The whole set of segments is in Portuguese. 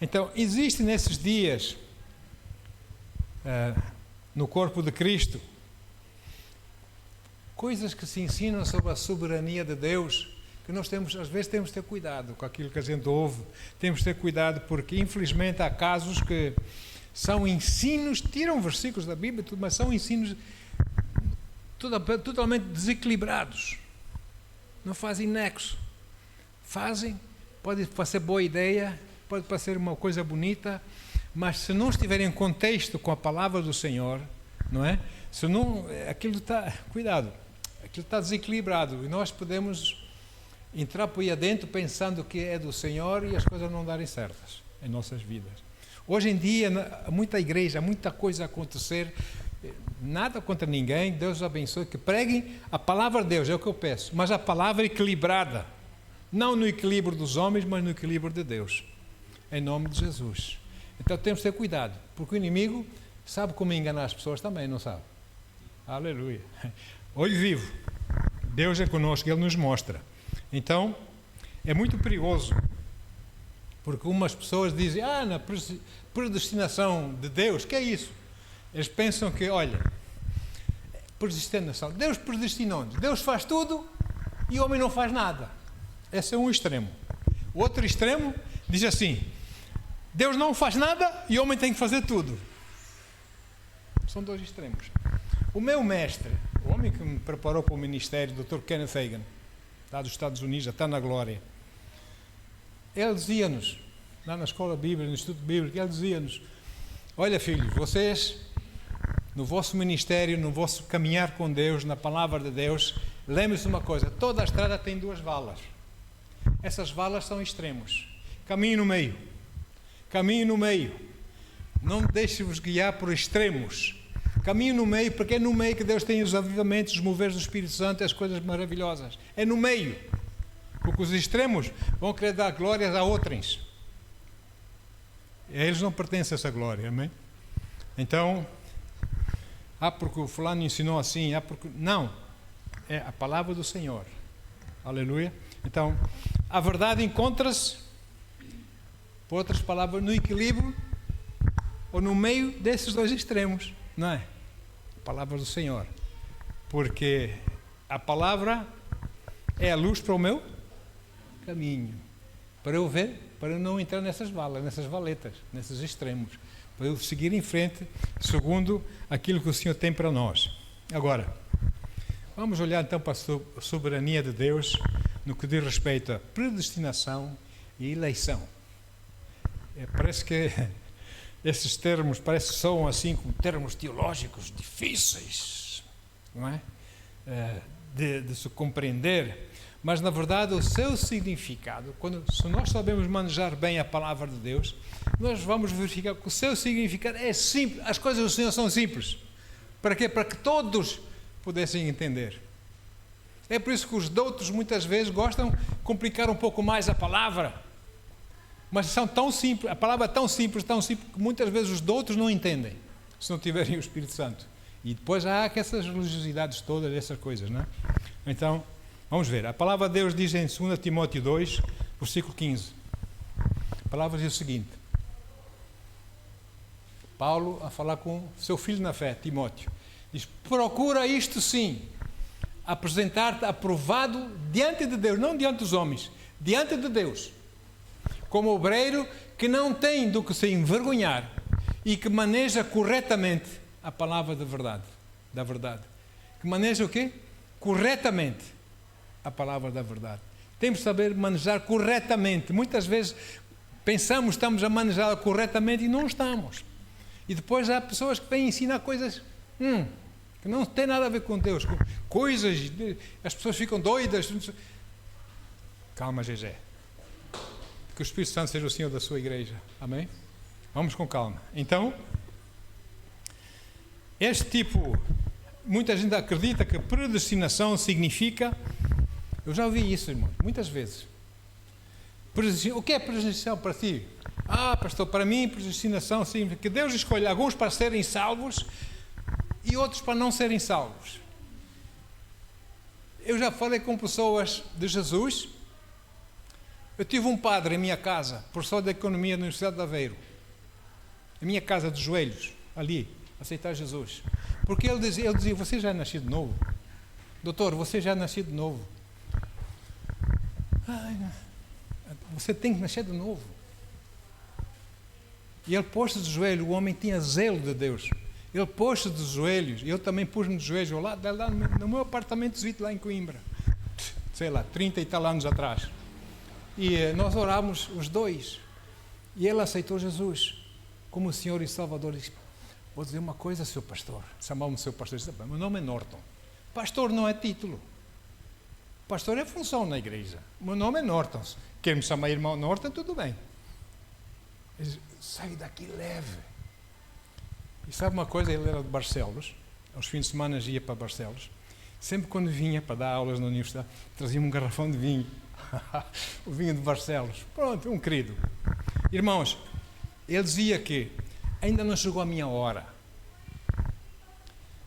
Então, existe nesses dias, no corpo de Cristo, coisas que se ensinam sobre a soberania de Deus, que nós temos, às vezes temos de ter cuidado com aquilo que a gente ouve, temos de ter cuidado porque infelizmente há casos que são ensinos, tiram versículos da Bíblia, mas são ensinos totalmente desequilibrados, não fazem nexo, pode parecer boa ideia, pode parecer uma coisa bonita, mas se não estiver em contexto com a palavra do Senhor, não é? Se não, aquilo está, cuidado, aquilo está desequilibrado e nós podemos entrar por aí adentro pensando que é do Senhor e as coisas não darem certas em nossas vidas. Hoje em dia, há muita igreja, há muita coisa a acontecer, nada contra ninguém, Deus os abençoe, que preguem a palavra de Deus, é o que eu peço, mas a palavra equilibrada, não no equilíbrio dos homens, mas no equilíbrio de Deus, em nome de Jesus. Então temos que ter cuidado, porque o inimigo sabe como enganar as pessoas também, não sabe? Aleluia. Olho vivo, Deus é conosco, Ele nos mostra. Então, é muito perigoso, porque umas pessoas dizem, na predestinação de Deus, que é isso? Eles pensam que, olha, predestinação, Deus predestinou-nos, Deus faz tudo e o homem não faz nada. Esse é um extremo. O outro extremo diz assim, Deus não faz nada e o homem tem que fazer tudo. São dois extremos. O meu mestre, o homem que me preparou para o ministério, o Dr. Kenneth Hagin, lá dos Estados Unidos, já está na glória, ele dizia-nos, lá na escola bíblica, no Instituto Bíblico, ele dizia-nos, olha filhos, vocês, no vosso ministério, no vosso caminhar com Deus, na palavra de Deus, lembre-se de uma coisa, toda a estrada tem duas valas. Essas valas são extremos. Caminhe no meio. Caminhe no meio. Não deixe-vos guiar por extremos. Caminhe no meio, porque é no meio que Deus tem os avivamentos, os moveres do Espírito Santo e as coisas maravilhosas. É no meio. Porque os extremos vão querer dar glórias a outrens. Eles não pertencem a essa glória, amém? Então, porque o fulano ensinou assim, porque... Não. É a palavra do Senhor. Aleluia. Então, a verdade encontra-se, por outras palavras, no equilíbrio ou no meio desses dois extremos, não é? A palavra do Senhor. Porque a palavra é a luz para o meu caminho. Para eu ver, para eu não entrar nessas valas, nessas valetas, nesses extremos. Para eu seguir em frente, segundo aquilo que o Senhor tem para nós. Agora, vamos olhar então para a soberania de Deus no que diz respeito à predestinação e eleição. Parece que esses termos são assim como termos teológicos difíceis, não é? De se compreender, mas na verdade o seu significado, se nós sabemos manejar bem a palavra de Deus, nós vamos verificar que o seu significado é simples, as coisas do Senhor são simples. Para quê? Para que todos pudessem entender. É por isso que os doutos muitas vezes gostam de complicar um pouco mais a palavra, mas são tão simples, a palavra é tão simples que muitas vezes os doutos não entendem, se não tiverem o Espírito Santo. E depois há essas religiosidades todas, essas coisas, não é? Então, vamos ver. A palavra de Deus diz em 2 Timóteo 2, versículo 15. A palavra diz o seguinte. Paulo a falar com seu filho na fé, Timóteo. Diz, procura isto sim, apresentar-te aprovado diante de Deus, não diante dos homens, diante de Deus, como obreiro que não tem do que se envergonhar e que maneja corretamente a palavra da verdade. Que maneja o quê? Corretamente a palavra da verdade. Temos de saber manejar corretamente. Muitas vezes pensamos que estamos a manejá-la corretamente e não estamos. E depois há pessoas que vêm ensinar coisas que não têm nada a ver com Deus, com coisas, as pessoas ficam doidas. Calma, Gegé. Que o Espírito Santo seja o Senhor da sua igreja. Amém? Vamos com calma. Então, muita gente acredita que predestinação significa, eu já ouvi isso, irmãos, muitas vezes. O que é predestinação para ti? Pastor, para mim predestinação significa que Deus escolhe alguns para serem salvos e outros para não serem salvos. Eu já falei com pessoas de Jesus Eu tive um padre em minha casa, professor de economia na Universidade de Aveiro, em minha casa de joelhos, ali, aceitar Jesus. Porque ele dizia, você já é nascido de novo? Doutor, você já é nascido de novo. Você tem que nascer de novo. E ele pôs-se de joelho, o homem tinha zelo de Deus. Ele pôs-se de joelhos, e eu também pus-me de joelhos lá no meu apartamento lá em Coimbra, sei lá, 30 e tal anos atrás. E nós orávamos os dois. E ele aceitou Jesus como o Senhor e Salvador. Disse, vou dizer uma coisa, seu pastor. Chamava-me seu pastor. Disse, meu nome é Norton. Pastor não é título. Pastor é função na igreja. Meu nome é Norton. Quer me chamar irmão Norton, tudo bem. Ele disse, sai daqui leve. E sabe uma coisa? Ele era de Barcelos. Aos fins de semana ia para Barcelos. Sempre quando vinha para dar aulas na universidade, trazia-me um garrafão de vinho. O vinho de Barcelos. Pronto, um querido. Irmãos, ele dizia que ainda não chegou a minha hora.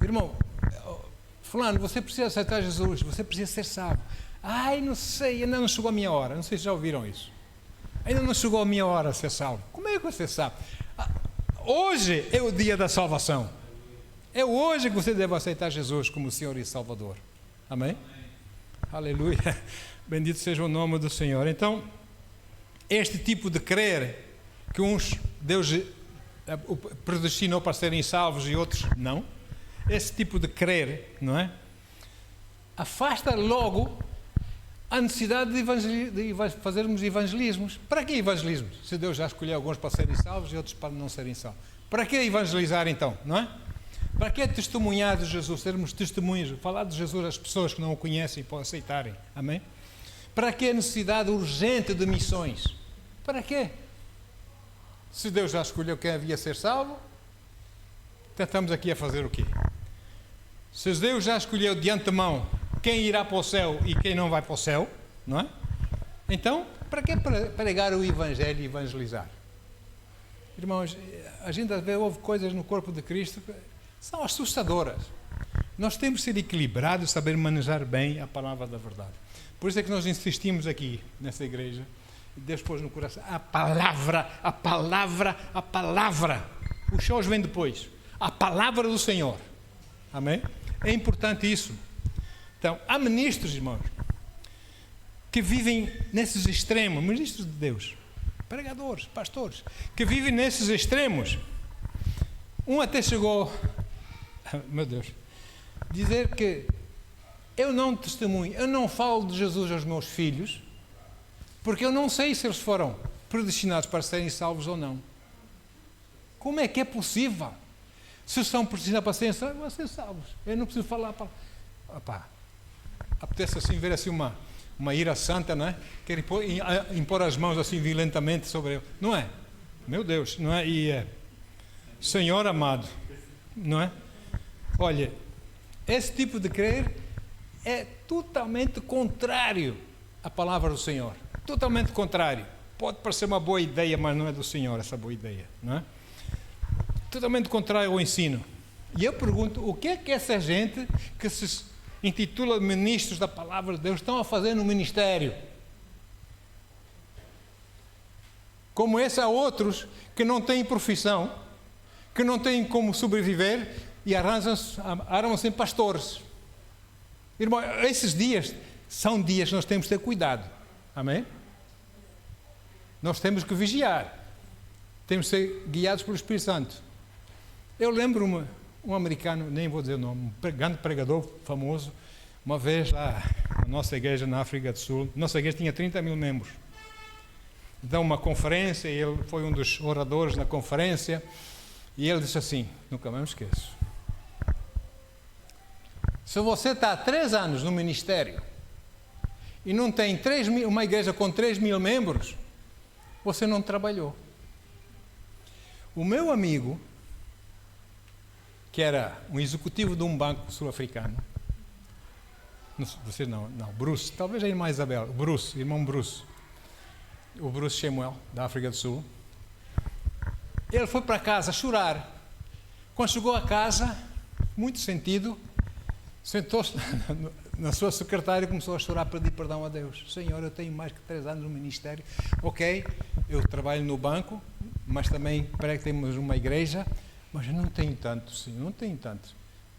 Irmão, fulano, você precisa aceitar Jesus, você precisa ser salvo. Ai, não sei, ainda não chegou a minha hora. Não sei se já ouviram isso. Ainda não chegou a minha hora a ser salvo. Como é que você sabe? Hoje é o dia da salvação. É hoje que você deve aceitar Jesus como Senhor e Salvador. Amém? Aleluia. Bendito seja o nome do Senhor. Então, este tipo de crer, que uns Deus predestinou para serem salvos e outros não, esse tipo de crer, não é? Afasta logo a necessidade de fazermos evangelismos. Para que evangelismos? Se Deus já escolheu alguns para serem salvos e outros para não serem salvos. Para que evangelizar então, não é? Para que testemunhar de Jesus, sermos testemunhas, falar de Jesus às pessoas que não o conhecem e para aceitarem, amém? Para que a necessidade urgente de missões? Para quê? Se Deus já escolheu quem havia ser salvo, então estamos aqui a fazer o quê? Se Deus já escolheu de antemão quem irá para o céu e quem não vai para o céu, não é? Então, para que pregar o Evangelho e evangelizar? Irmãos, a gente às vezes ouve coisas no corpo de Cristo que são assustadoras. Nós temos de ser equilibrados, saber manejar bem a palavra da verdade. Por isso é que nós insistimos aqui, nessa igreja, e Deus pôs no coração, a palavra. Os shows vêm depois. A palavra do Senhor. Amém? É importante isso. Então, há ministros, irmãos, que vivem nesses extremos, ministros de Deus, pregadores, pastores, que vivem nesses extremos. Um até chegou, meu Deus, dizer que eu não testemunho, eu não falo de Jesus aos meus filhos, porque eu não sei se eles foram predestinados para serem salvos ou não. Como é que é possível? Se são predestinados para serem salvos, vão ser salvos. Eu não preciso falar para... Opa, apetece assim ver assim uma ira santa, não é? Quer impor as mãos assim violentamente sobre ele. Não é? Meu Deus, não é? E Senhor amado, não é? Olha, esse tipo de crer é totalmente contrário à palavra do Senhor. Totalmente contrário. Pode parecer uma boa ideia, mas não é do Senhor essa boa ideia, não é? Totalmente contrário ao ensino. E eu pergunto, o que é que essa gente que se intitula ministros da palavra de Deus estão a fazer no ministério? Como esse, há outros que não têm profissão, que não têm como sobreviver e armam-se em pastores. Irmão, esses dias são dias que nós temos que ter cuidado. Amém? Nós temos que vigiar. Temos que ser guiados pelo Espírito Santo. Eu lembro-me, um americano, nem vou dizer o nome, um grande pregador famoso, uma vez lá na nossa igreja na África do Sul, nossa igreja tinha 30 mil membros. Então, uma conferência, ele foi um dos oradores na conferência, e ele disse assim, nunca mais me esqueço: se você está há 3 anos no ministério e não tem uma igreja com 3 mil membros, você não trabalhou. O meu amigo, que era um executivo de um banco sul-africano, Bruce, talvez a irmã Isabel, irmão Bruce, o Bruce Shemuel, da África do Sul, ele foi para casa chorar. Quando chegou a casa, muito sentido, sentou-se na sua secretária começou a chorar, pedir perdão a Deus. Senhor, eu tenho mais que 3 anos no ministério. Ok, eu trabalho no banco, mas também parece que temos uma igreja, mas eu não tenho tanto, Senhor, não tenho tanto.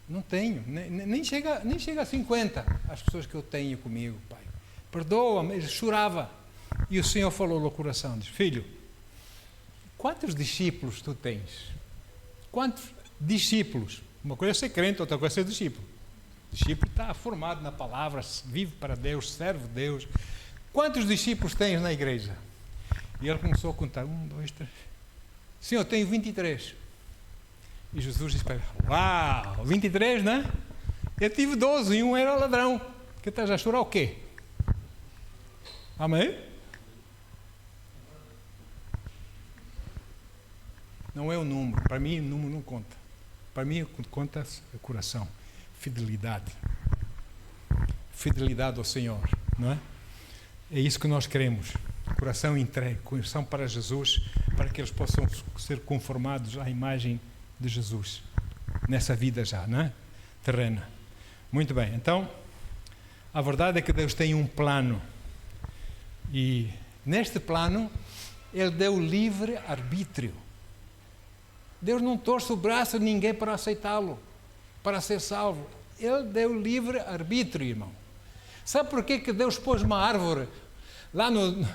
Não tenho, nem chega a 50 as pessoas que eu tenho comigo, Pai. Perdoa-me. Ele chorava. E o Senhor falou no coração, diz: filho, quantos discípulos tu tens? Quantos discípulos? Uma coisa é ser crente, outra coisa é ser discípulo. O discípulo está formado na palavra, vive para Deus, serve Deus. Quantos discípulos tens na igreja? E ele começou a contar: 1, 2, 3. Senhor, eu tenho 23. E Jesus disse para ele: uau, 23, né? Eu tive 12 e um era ladrão. Que estás a chorar o quê? Amém? Não é o número. Para mim, o número não conta. Para mim, conta o coração. Fidelidade. Fidelidade ao Senhor, não é? É isso que nós queremos. Coração entregue, coração para Jesus, para que eles possam ser conformados à imagem de Jesus. Nessa vida já, não é? Terrena. Muito bem. Então, a verdade é que Deus tem um plano. E neste plano, Ele deu livre arbítrio. Deus não torce o braço de ninguém para aceitá-lo, para ser salvo. Ele deu livre arbítrio, irmão. Sabe por que Deus pôs uma árvore lá no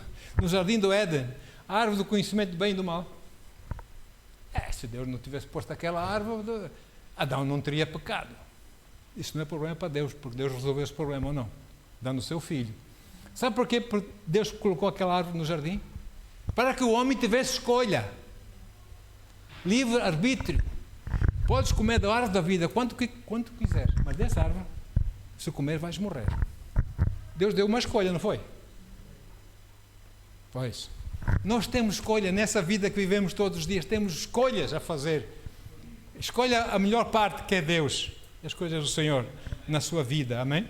jardim do Éden? A árvore do conhecimento do bem e do mal. Se Deus não tivesse posto aquela árvore, Adão não teria pecado. Isso não é problema para Deus, porque Deus resolveu esse problema ou não, dando o seu filho. Sabe por que Deus colocou aquela árvore no jardim? Para que o homem tivesse escolha. Livre arbítrio. Podes comer da árvore da vida quanto quiseres, mas dessa árvore, se comer, vais morrer. Deus deu uma escolha, não foi? Pois. Nós temos escolha nessa vida que vivemos todos os dias, temos escolhas a fazer. Escolha a melhor parte, que é Deus, as coisas do Senhor na sua vida, amém?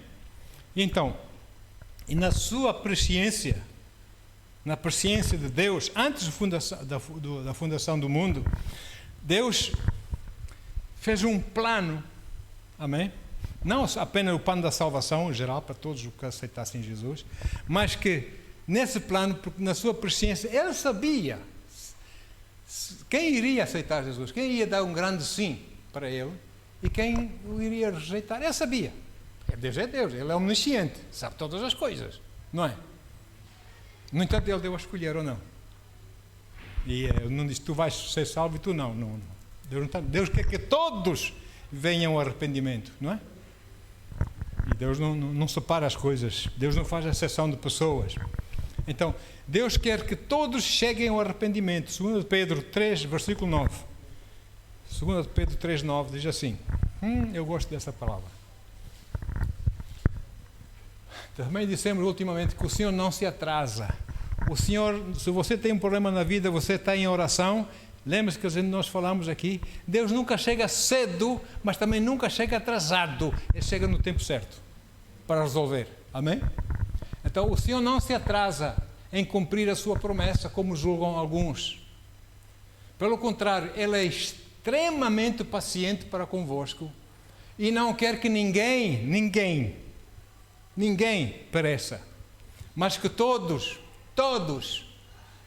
E então, e na sua presciência, na presciência de Deus, antes da fundação do mundo, Deus fez um plano, amém? Não apenas o plano da salvação em geral, para todos os que aceitassem Jesus, mas que nesse plano, porque na sua presciência, Ele sabia quem iria aceitar Jesus, quem ia dar um grande sim para Ele e quem o iria rejeitar. Ele sabia. Deus é Deus, Ele é omnisciente, sabe todas as coisas, não é? No entanto, Ele deu a escolher ou não. E Ele não disse: tu vais ser salvo e tu não. Deus quer que todos venham ao arrependimento, não é? E Deus não separa as coisas. Deus não faz exceção de pessoas. Então, Deus quer que todos cheguem ao arrependimento. 2 Pedro 3, versículo 9. 2 Pedro 3, 9 diz assim. Eu gosto dessa palavra. Também dissemos ultimamente que o Senhor não se atrasa. O Senhor, se você tem um problema na vida, você está em oração, lembra-se que nós falamos aqui, Deus nunca chega cedo, mas também nunca chega atrasado. Ele chega no tempo certo para resolver. Amém? Então o Senhor não se atrasa em cumprir a sua promessa, como julgam alguns. Pelo contrário, Ele é extremamente paciente para convosco e não quer que ninguém pereça, mas que todos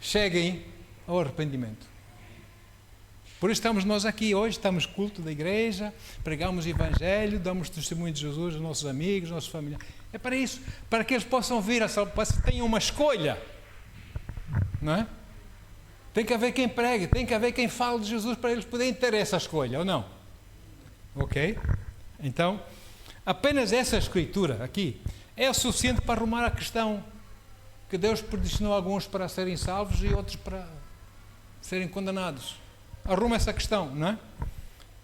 cheguem ao arrependimento. Por isso estamos nós aqui hoje, estamos culto da igreja, pregamos o Evangelho, damos testemunho de Jesus aos nossos amigos, aos nossos familiares. É para isso, para que eles possam vir a salvação, para que tenham uma escolha, não é? Tem que haver quem pregue, tem que haver quem fale de Jesus para eles poderem ter essa escolha, ou não? Ok? Então, apenas essa escritura aqui é o suficiente para arrumar a questão que Deus predestinou alguns para serem salvos e outros para serem condenados. Arruma essa questão, não é?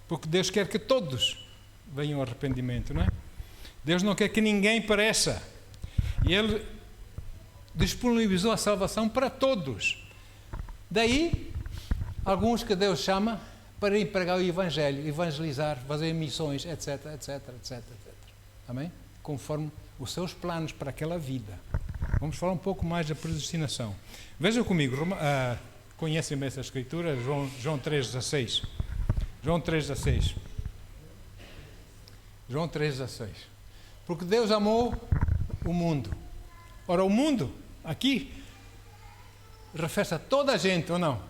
Porque Deus quer que todos venham ao arrependimento, não é? Deus não quer que ninguém pereça. E Ele disponibilizou a salvação para todos. Daí, alguns que Deus chama para ir pregar o Evangelho, evangelizar, fazer missões, etc, etc, etc, etc. Amém? Conforme os seus planos para aquela vida. Vamos falar um pouco mais da predestinação. Vejam comigo, conhecem bem essa escritura, João 3,16. João 3,16. João 3,16. Porque Deus amou o mundo. Ora, o mundo, aqui, refere-se a toda a gente, ou não?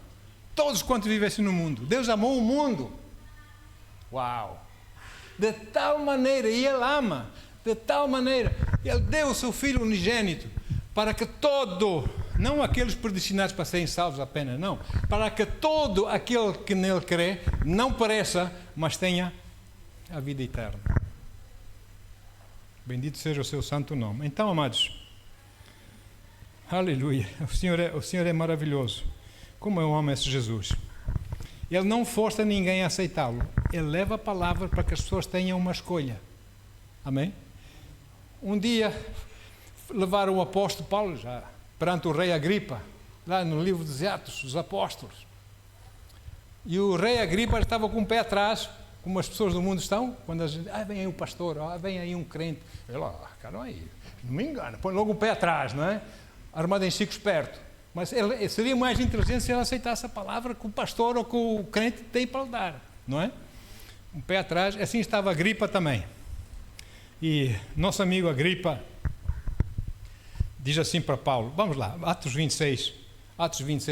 Todos quantos vivessem no mundo. Deus amou o mundo. Uau! De tal maneira, e Ele ama, de tal maneira, Ele deu o seu Filho unigênito, para que todo, não aqueles predestinados para serem salvos apenas, não, para que todo aquele que nele crê, não pereça, mas tenha a vida eterna. Bendito seja o seu santo nome. Então, amados, aleluia, o Senhor é maravilhoso. Como eu amo esse Jesus. Ele não força ninguém a aceitá-lo. Ele leva a palavra para que as pessoas tenham uma escolha. Amém? Um dia levaram o apóstolo Paulo já perante o rei Agripa, lá no livro dos Atos, os apóstolos. E o rei Agripa estava com o pé atrás, como as pessoas do mundo estão, quando a gente, vem aí um pastor, vem aí um crente. Ele, calma aí, não me engana, põe logo o pé atrás, não é? Armado em Chico esperto. Mas ele seria mais inteligente se ele aceitasse a palavra que o pastor ou que o crente tem para lhe dar, não é? Um pé atrás, assim estava Agripa também. E nosso amigo Agripa diz assim para Paulo, vamos lá, Atos 26,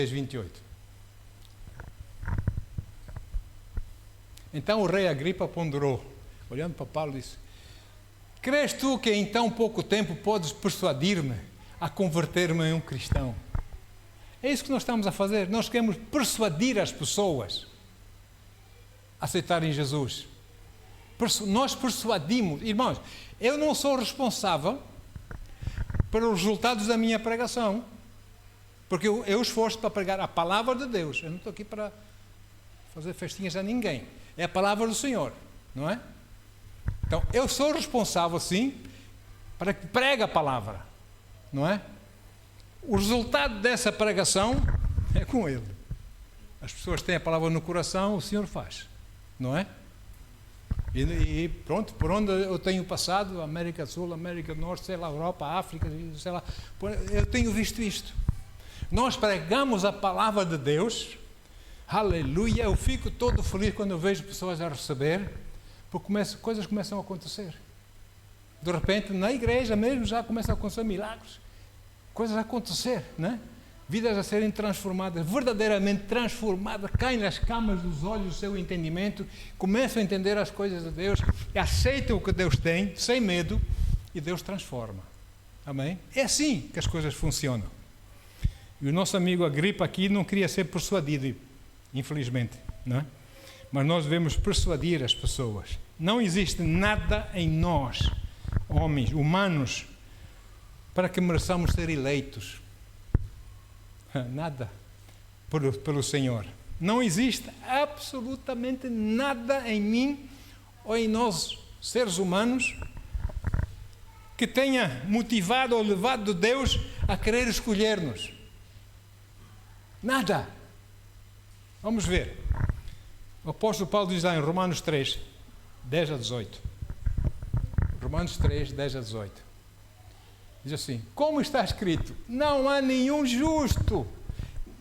28. Então o rei Agripa ponderou, olhando para Paulo, disse: crês tu que em tão pouco tempo podes persuadir-me a converter-me em um cristão? É isso que nós estamos a fazer. Nós queremos persuadir as pessoas a aceitarem Jesus. Nós persuadimos. Irmãos, eu não sou responsável pelos resultados da minha pregação, porque eu esforço para pregar a palavra de Deus. Eu não estou aqui para fazer festinhas a ninguém. É a palavra do Senhor, não é? Então, eu sou responsável, sim, para que pregue a palavra, não é? O resultado dessa pregação é com Ele. As pessoas têm a palavra no coração, o Senhor faz, não é? E pronto, por onde eu tenho passado, América do Sul, América do Norte, sei lá, Europa, África, sei lá, eu tenho visto isto. Nós pregamos a palavra de Deus, aleluia, eu fico todo feliz quando eu vejo pessoas a receber, porque coisas começam a acontecer. De repente, na igreja mesmo, já começam a acontecer milagres. Coisas a acontecer, né? Vidas a serem transformadas, verdadeiramente transformadas, caem nas camas dos olhos do seu entendimento, começam a entender as coisas de Deus, aceitam o que Deus tem, sem medo, e Deus transforma. Amém? É assim que as coisas funcionam. E o nosso amigo Agripa aqui não queria ser persuadido, infelizmente, não é? Mas nós devemos persuadir as pessoas. Não existe nada em nós, homens, humanos, para que mereçamos ser eleitos. Nada pelo Senhor. Não existe absolutamente nada em mim ou em nós, seres humanos, que tenha motivado ou levado Deus a querer escolher-nos. Nada. Vamos ver. O apóstolo Paulo diz lá em Romanos 3, 10 a 18. Romanos 3, 10 a 18. Diz assim: como está escrito, não há nenhum justo,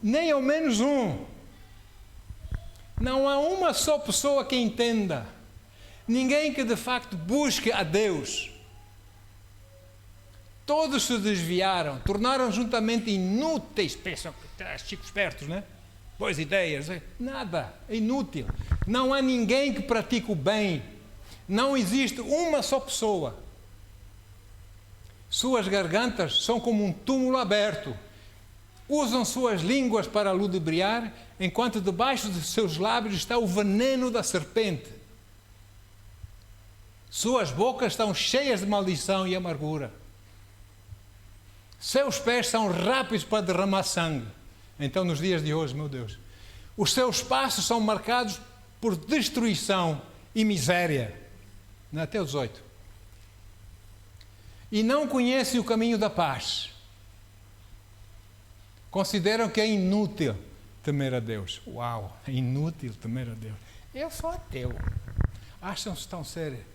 nem ao menos um. Não há uma só pessoa que entenda. Ninguém que de facto busque a Deus. Todos se desviaram, tornaram juntamente inúteis. Pensam que chicos espertos, né? Boas ideias. Nada, é inútil. Não há ninguém que pratique o bem. Não existe uma só pessoa. Suas gargantas são como um túmulo aberto. Usam suas línguas para ludibriar, enquanto debaixo de seus lábios está o veneno da serpente. Suas bocas estão cheias de maldição e amargura. Seus pés são rápidos para derramar sangue. Então, nos dias de hoje, meu Deus, os seus passos são marcados por destruição e miséria. Até os 18. E não conhecem o caminho da paz. Consideram que é inútil temer a Deus. Uau, é inútil temer a Deus. Eu sou ateu. Acham-se estão a ser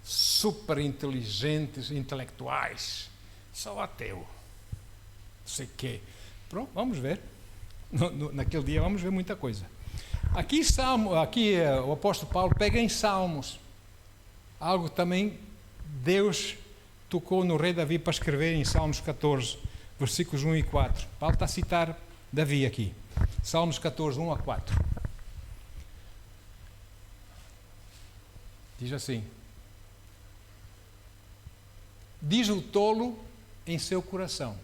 super inteligentes, intelectuais. Sou ateu. Não sei o quê. Pronto, vamos ver. Naquele dia vamos ver muita coisa. Aqui o apóstolo Paulo pega em Salmos. Algo também Deus tocou no rei Davi para escrever em Salmos 14, versículos 1 e 4. Paulo está a citar Davi aqui. Salmos 14, 1 a 4. Diz assim: diz o tolo em seu coração: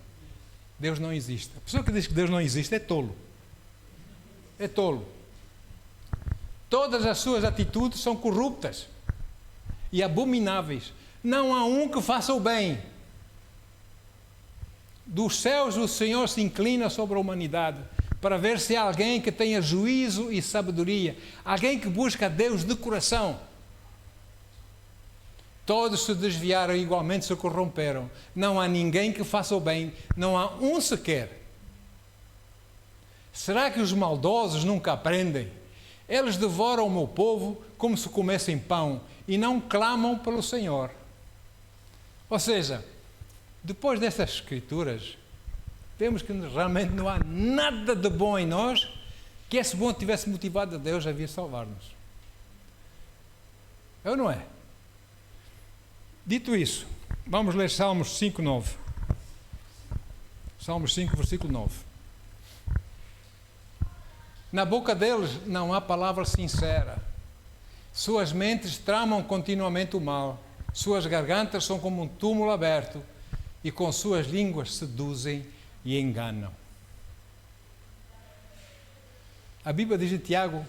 Deus não existe. A pessoa que diz que Deus não existe é tolo. É tolo. Todas as suas atitudes são corruptas e abomináveis. Não há um que faça o bem. Dos céus o Senhor se inclina sobre a humanidade para ver se há alguém que tenha juízo e sabedoria, alguém que busca a Deus de coração. Todos se desviaram e igualmente se corromperam. Não há ninguém que faça o bem, não há um sequer. Será que os maldosos nunca aprendem? Eles devoram o meu povo como se comessem pão e não clamam pelo Senhor. Ou seja, depois dessas escrituras, vemos que realmente não há nada de bom em nós que esse bom tivesse motivado a Deus a vir salvar-nos. É ou não é? Dito isso, vamos ler Salmos 5, 9. Salmos 5, versículo 9. Na boca deles não há palavra sincera. Suas mentes tramam continuamente o mal. Suas gargantas são como um túmulo aberto e com suas línguas seduzem e enganam. A Bíblia diz em Tiago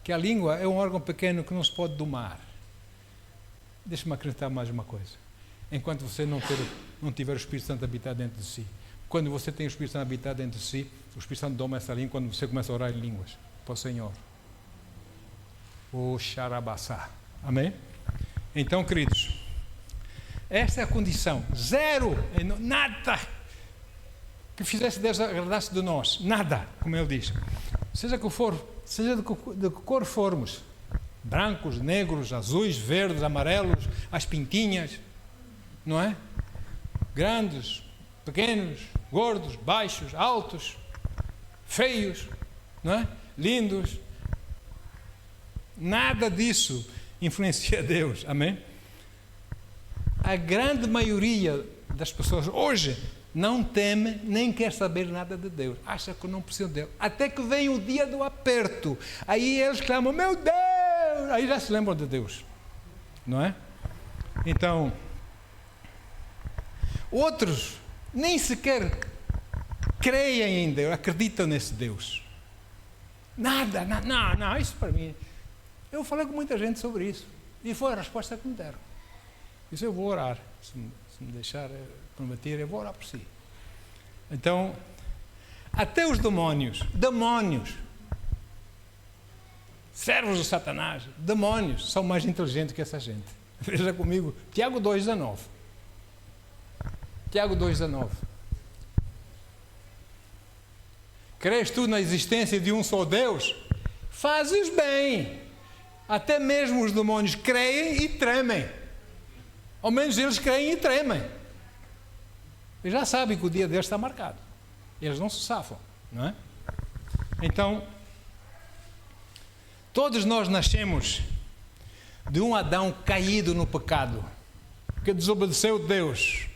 que a língua é um órgão pequeno que não se pode domar. Deixa-me acrescentar mais uma coisa. Enquanto você não tiver o Espírito Santo habitado dentro de si. Quando você tem o Espírito Santo habitado dentro de si, o Espírito Santo doma essa língua quando você começa a orar em línguas para o Senhor. O xarabassá. Amém? Então, queridos, esta é a condição. Zero, nada que fizesse Deus agradasse de nós. Nada, como ele diz. Seja que for, seja de que cor formos. Brancos, negros, azuis, verdes, amarelos, as pintinhas, não é? Grandes, pequenos, gordos, baixos, altos, feios, não é? Lindos. Nada disso influencia Deus, amém? A grande maioria das pessoas hoje não teme nem quer saber nada de Deus, acha que não precisa de Deus, até que vem o dia do aperto, aí eles clamam, meu Deus, aí já se lembram de Deus, não é? Então, outros nem sequer creem em Deus, acreditam nesse Deus, nada, não, isso para mim, eu falei com muita gente sobre isso, e foi a resposta que me deram. Isso eu vou orar, se me deixar prometer, eu vou orar por si. Então, até os demónios, servos de Satanás, demónios, são mais inteligentes que essa gente. Veja comigo, Tiago 2,19. Tiago 2,19. Crês tu na existência de um só Deus? Fazes bem. Até mesmo os demónios creem e tremem. Ao menos eles creem e tremem. Eles já sabem que o dia deles está marcado. Eles não se safam, não é? Então, todos nós nascemos de um Adão caído no pecado, que desobedeceu Deus,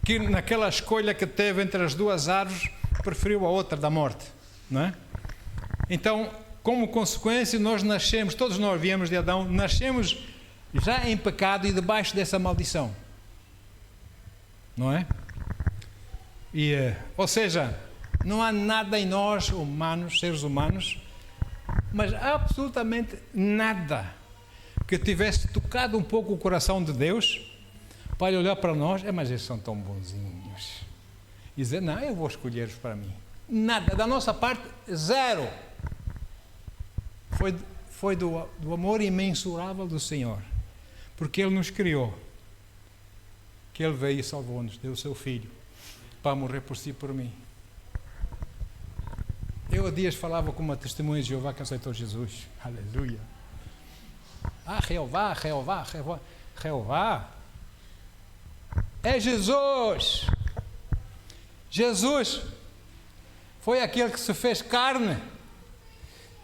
que naquela escolha que teve entre as duas árvores, preferiu a outra da morte, não é? Então, como consequência, nós nascemos, todos nós viemos de Adão, nascemos já em pecado e debaixo dessa maldição, não é? Ou seja, não há nada em nós, humanos, seres humanos, mas absolutamente nada que tivesse tocado um pouco o coração de Deus para olhar para nós, mas eles são tão bonzinhos, e dizer, não, eu vou escolher-os para mim. Nada, da nossa parte, zero. Foi do amor imensurável do Senhor, porque Ele nos criou, que Ele veio e salvou-nos, deu o seu Filho para morrer por si e por mim. Eu há dias falava com uma testemunha de Jeová que aceitou Jesus. Aleluia. Jeová, Jeová, Jeová. Jeová é Jesus. Jesus foi aquele que se fez carne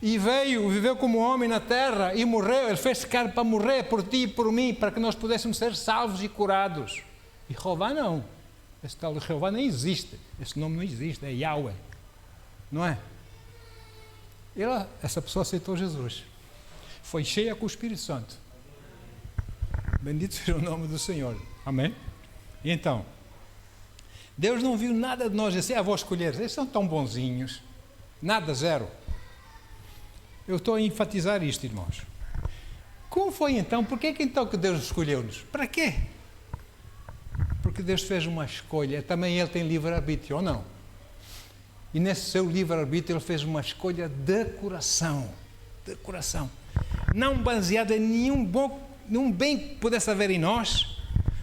e veio, viveu como homem na terra e morreu. Ele fez carne para morrer por ti e por mim, para que nós pudéssemos ser salvos e curados. E Jeová não. Esse tal de Jeová nem existe. Esse nome não existe, é Yahweh. Não é? Essa pessoa aceitou Jesus. Foi cheia com o Espírito Santo. Bendito seja o nome do Senhor. Amém? E então, Deus não viu nada de nós e disse, vou escolher. Eles são tão bonzinhos. Nada, zero. Eu estou a enfatizar isto, irmãos. Como foi então? Por que então que Deus escolheu-nos? Para quê? Porque Deus fez uma escolha. Também Ele tem livre-arbítrio, ou não? E nesse seu livre-arbítrio Ele fez uma escolha de coração. De coração. Não baseada em nenhum bem que pudesse haver em nós,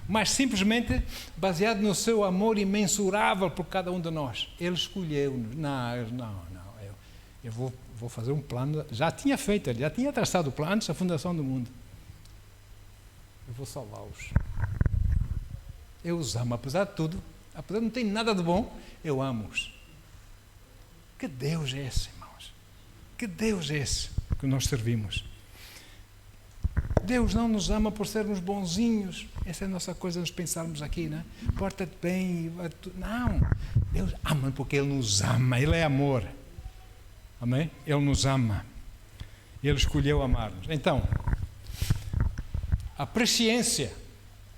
mas simplesmente baseado no seu amor imensurável por cada um de nós. Ele escolheu-nos. Não. Eu vou fazer um plano. Já tinha feito, ele já tinha traçado o plano antes da fundação do mundo. Eu vou salvá-los. Eu os amo, apesar de tudo, apesar de não ter nada de bom, eu amo-os. Que Deus é esse, irmãos? Que Deus é esse que nós servimos? Deus não nos ama por sermos bonzinhos. Essa é a nossa coisa, nós pensarmos aqui, né? Porta-te bem. Não. Deus ama porque Ele nos ama. Ele é amor. Amém? Ele nos ama. Ele escolheu amar-nos. Então, a presciência,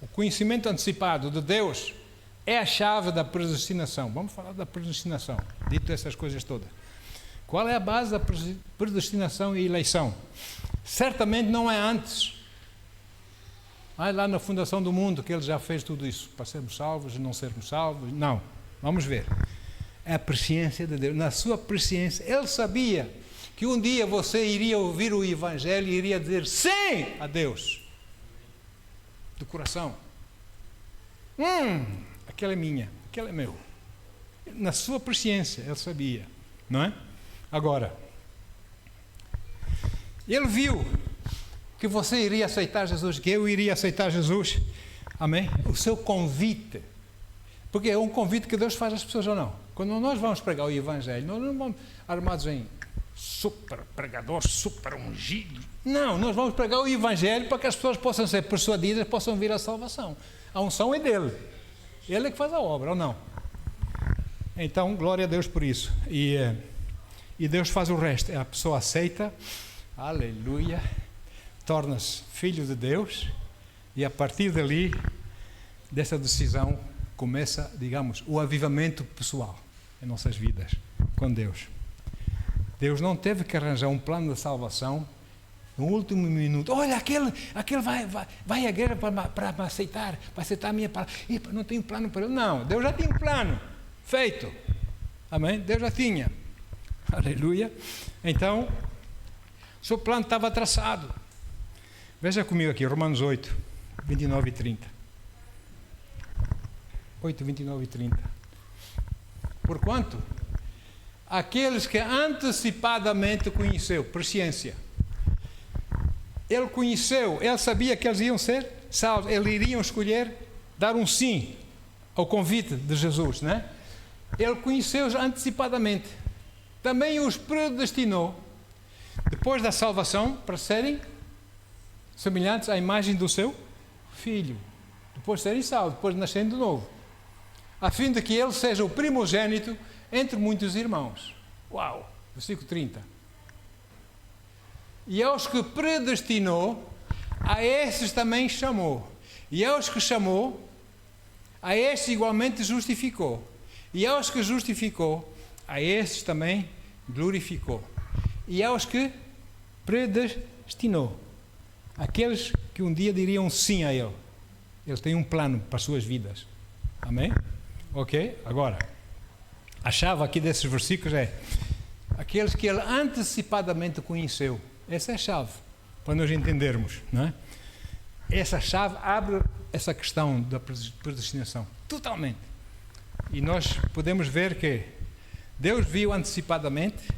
o conhecimento antecipado de Deus é a chave da predestinação. Vamos falar da predestinação, dito essas coisas todas. Qual é a base da predestinação e eleição? Certamente não é antes. Lá na fundação do mundo que Ele já fez tudo isso, para sermos salvos e não sermos salvos. Não. Vamos ver. É a presciência de Deus. Na sua presciência, Ele sabia que um dia você iria ouvir o Evangelho e iria dizer sim a Deus. Do coração. Aquela é minha, aquela é meu. Na sua presciência, Ele sabia. Não é? Agora, Ele viu que você iria aceitar Jesus, que eu iria aceitar Jesus. Amém? O seu convite. Porque é um convite que Deus faz às pessoas ou não? Quando nós vamos pregar o Evangelho, nós não vamos armados em super pregadores, super ungidos. Não, nós vamos pregar o Evangelho para que as pessoas possam ser persuadidas, possam vir à salvação. A unção é dele. Ele é que faz a obra, ou não? Então, glória a Deus por isso. E Deus faz o resto. A pessoa aceita, aleluia, torna-se filho de Deus, e a partir dali, dessa decisão, começa, digamos, o avivamento pessoal em nossas vidas com Deus. Deus não teve que arranjar um plano de salvação no último minuto. Olha, aquele vai à guerra para me aceitar, para aceitar a minha palavra. Não tenho plano para ele. Não, Deus já tinha um plano feito. Amém? Deus já tinha. Aleluia. Então, o seu plano estava traçado. Veja comigo aqui, Romanos 8, 29 e 30. 8, 29 e 30. Porquanto, aqueles que antecipadamente conheceu, presciência, Ele conheceu, Ele sabia que eles iam ser salvos, Eles iriam escolher dar um sim ao convite de Jesus, né? Ele conheceu-os antecipadamente. Também os predestinou, depois da salvação, para serem semelhantes à imagem do seu Filho. Depois de serem salvos, depois de nascerem de novo. A fim de que ele seja o primogênito entre muitos irmãos. Uau! Versículo 30. E aos que predestinou, a esses também chamou. E aos que chamou, a esses igualmente justificou. E aos que justificou, a esses também glorificou. E aos que predestinou, aqueles que um dia diriam sim a Ele. Ele tem um plano para as suas vidas. Amém? Ok? Agora, a chave aqui desses versículos é aqueles que Ele antecipadamente conheceu. Essa é a chave, para nós entendermos, não é? Essa chave abre essa questão da predestinação, totalmente. E nós podemos ver que Deus viu antecipadamente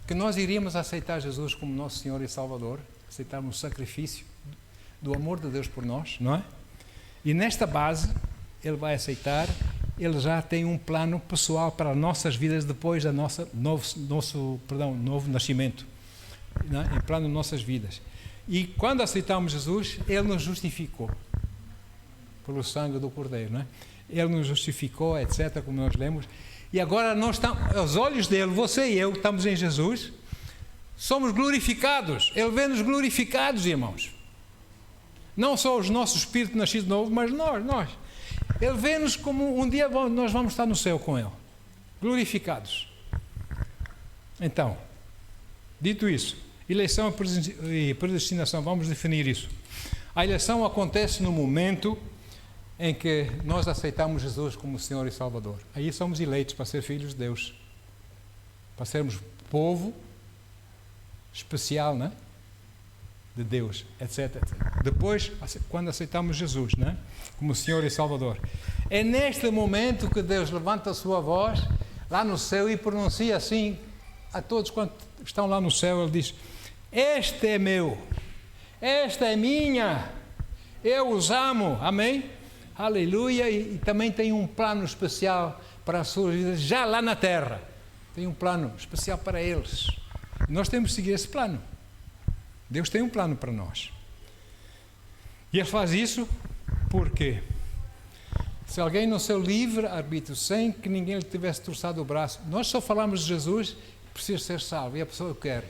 que nós iríamos aceitar Jesus como nosso Senhor e Salvador, aceitarmos o sacrifício do amor de Deus por nós, não é? E nesta base, Ele vai aceitar, Ele já tem um plano pessoal para as nossas vidas depois da novo nascimento, não é? Em plano de nossas vidas. E quando aceitamos Jesus, Ele nos justificou. pelo sangue do Cordeiro, não é? Ele nos justificou, etc., como nós lemos. E agora nós estamos, aos olhos dele, você e eu, estamos em Jesus, somos glorificados. Ele vê-nos glorificados, irmãos. Não só os nossos espíritos nascidos de novo, mas nós. Ele vê-nos como um dia nós vamos estar no céu com Ele, glorificados. Então, dito isso, eleição e predestinação, vamos definir isso. A eleição acontece no momento em que nós aceitamos Jesus como Senhor e Salvador. Aí somos eleitos para ser filhos de Deus, para sermos povo especial, né? De Deus, etc, etc. Depois, quando aceitamos Jesus, né? Como Senhor e Salvador, é neste momento que Deus levanta a sua voz lá no céu e pronuncia assim a todos quantos estão lá no céu. Ele diz: este é meu, esta é minha, eu os amo, amém? Aleluia. E também tem um plano especial para a sua vida, já lá na terra, tem um plano especial para eles. Nós temos que seguir esse plano. Deus tem um plano para nós. E Ele faz isso porque se alguém no seu livre-arbítrio, sem que ninguém lhe tivesse torçado o braço, nós só falamos de Jesus, precisa ser salvo, e a pessoa quer.